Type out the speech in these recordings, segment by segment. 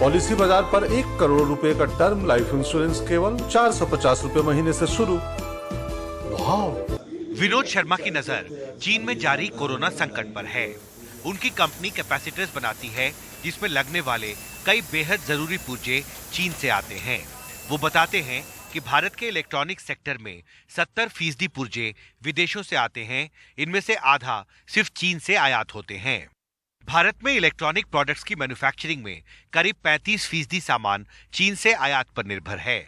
Policy बाजार पर 1 करोड़ रुपए का टर्म लाइफ इंश्योरेंस केवल 450 रुपए महीने से शुरू। वाह! विनोद शर्मा की नजर चीन में जारी कोरोना संकट पर है। उनकी कंपनी कैपेसिटर्स बनाती है जिसमें लगने वाले कई बेहद जरूरी पुर्जे चीन से आते हैं। वो बताते हैं कि भारत के इलेक्ट्रॉनिक सेक्टर में 70% पुर्जे विदेशों से आते हैं। इनमें से आधा सिर्फ चीन से आयात होते हैं। भारत में इलेक्ट्रॉनिक प्रोडक्ट्स की मैन्युफैक्चरिंग में करीब 35% सामान चीन से आयात पर निर्भर है।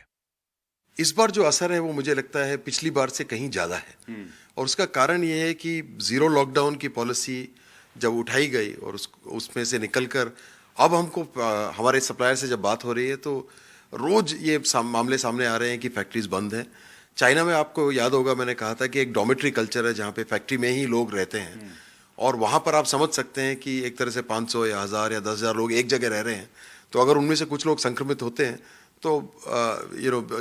इस बार जो असर है वो मुझे लगता है पिछली बार से कहीं ज्यादा है और उसका कारण ये है कि जीरो लॉकडाउन की पॉलिसी जब उठाई गई और उसमें से निकलकर अब हमको हमारे सप्लायर से जब बात हो रही है तो रोज ये मामले सामने आ रहे हैं कि फैक्ट्रीज बंद हैं। चाइना में आपको याद होगा मैंने कहा था कि एक डॉमेट्री कल्चर है जहाँ पे फैक्ट्री में ही लोग रहते हैं और वहाँ पर आप समझ सकते हैं कि एक तरह से 500 या 1000 या 10,000 लोग एक जगह रह रहे हैं। तो अगर उनमें से कुछ लोग संक्रमित होते हैं तो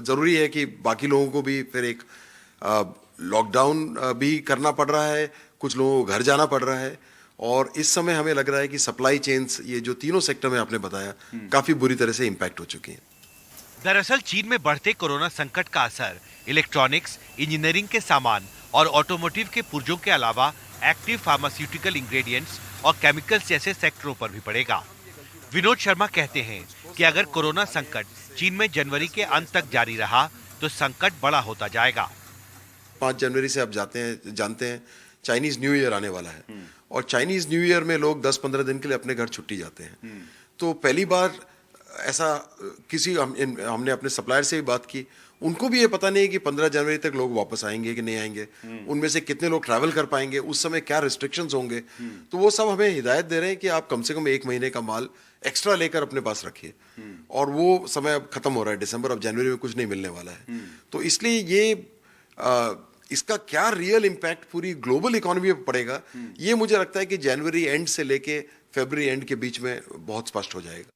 ज़रूरी है कि बाकी लोगों को भी फिर एक लॉकडाउन भी करना पड़ रहा है, कुछ लोगों को घर जाना पड़ रहा है और इस समय हमें लग रहा है कि सप्लाई चेन्स ये जो तीनों सेक्टर में आपने बताया काफ़ी बुरी तरह से इम्पैक्ट हो चुकी हैं। दरअसल चीन में बढ़ते कोरोना संकट का असर इलेक्ट्रॉनिक्स, इंजीनियरिंग के सामान और ऑटोमोटिव के पुर्जों के अलावा एक्टिव फार्मास्यूटिकल इंग्रेडिएंट्स और केमिकल्स जैसे सेक्टरों पर भी पड़ेगा। विनोद शर्मा कहते हैं कि अगर कोरोना संकट चीन में जनवरी के अंत तक जारी रहा तो संकट बड़ा होता जाएगा। 5 जनवरी से आप जानते हैं चाइनीज न्यू ईयर आने वाला है और चाइनीज न्यू ईयर में लोग 10-15 दिन के लिए अपने घर छुट्टी जाते हैं। तो पहली बार ऐसा हमने अपने सप्लायर से भी बात की, उनको भी ये पता नहीं है कि 15 जनवरी तक लोग वापस आएंगे कि नहीं आएंगे, उनमें से कितने लोग ट्रैवल कर पाएंगे, उस समय क्या रिस्ट्रिक्शंस होंगे। तो वो सब हमें हिदायत दे रहे हैं कि आप कम से कम 1 महीने का माल एक्स्ट्रा लेकर अपने पास रखिए और वो समय अब खत्म हो रहा है दिसंबर, अब जनवरी में कुछ नहीं मिलने वाला है। तो इसलिए ये इसका क्या रियल इम्पैक्ट पूरी ग्लोबल इकोनॉमी पर पड़ेगा ये मुझे लगता है कि जनवरी एंड से लेके फरवरी एंड के बीच में बहुत स्पष्ट हो जाएगा।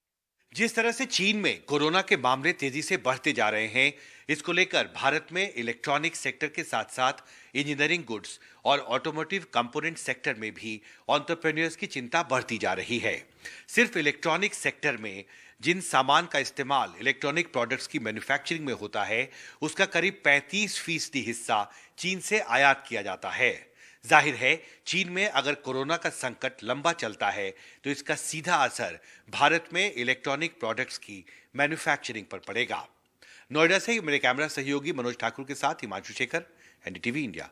जिस तरह से चीन में कोरोना के मामले तेजी से बढ़ते जा रहे हैं, इसको लेकर भारत में इलेक्ट्रॉनिक सेक्टर के साथ साथ इंजीनियरिंग गुड्स और ऑटोमोटिव कंपोनेंट सेक्टर में भी एंटरप्रेन्योर्स की चिंता बढ़ती जा रही है। सिर्फ इलेक्ट्रॉनिक सेक्टर में जिन सामान का इस्तेमाल इलेक्ट्रॉनिक प्रोडक्ट्स की मैन्युफैक्चरिंग में होता है, उसका करीब 35% हिस्सा चीन से आयात किया जाता है। जाहिर है चीन में अगर कोरोना का संकट लंबा चलता है तो इसका सीधा असर भारत में इलेक्ट्रॉनिक प्रोडक्ट्स की मैन्युफैक्चरिंग पर पड़ेगा। नोएडा से मेरे कैमरा सहयोगी मनोज ठाकुर के साथ हिमांशु शेखर, एनडीटीवी इंडिया।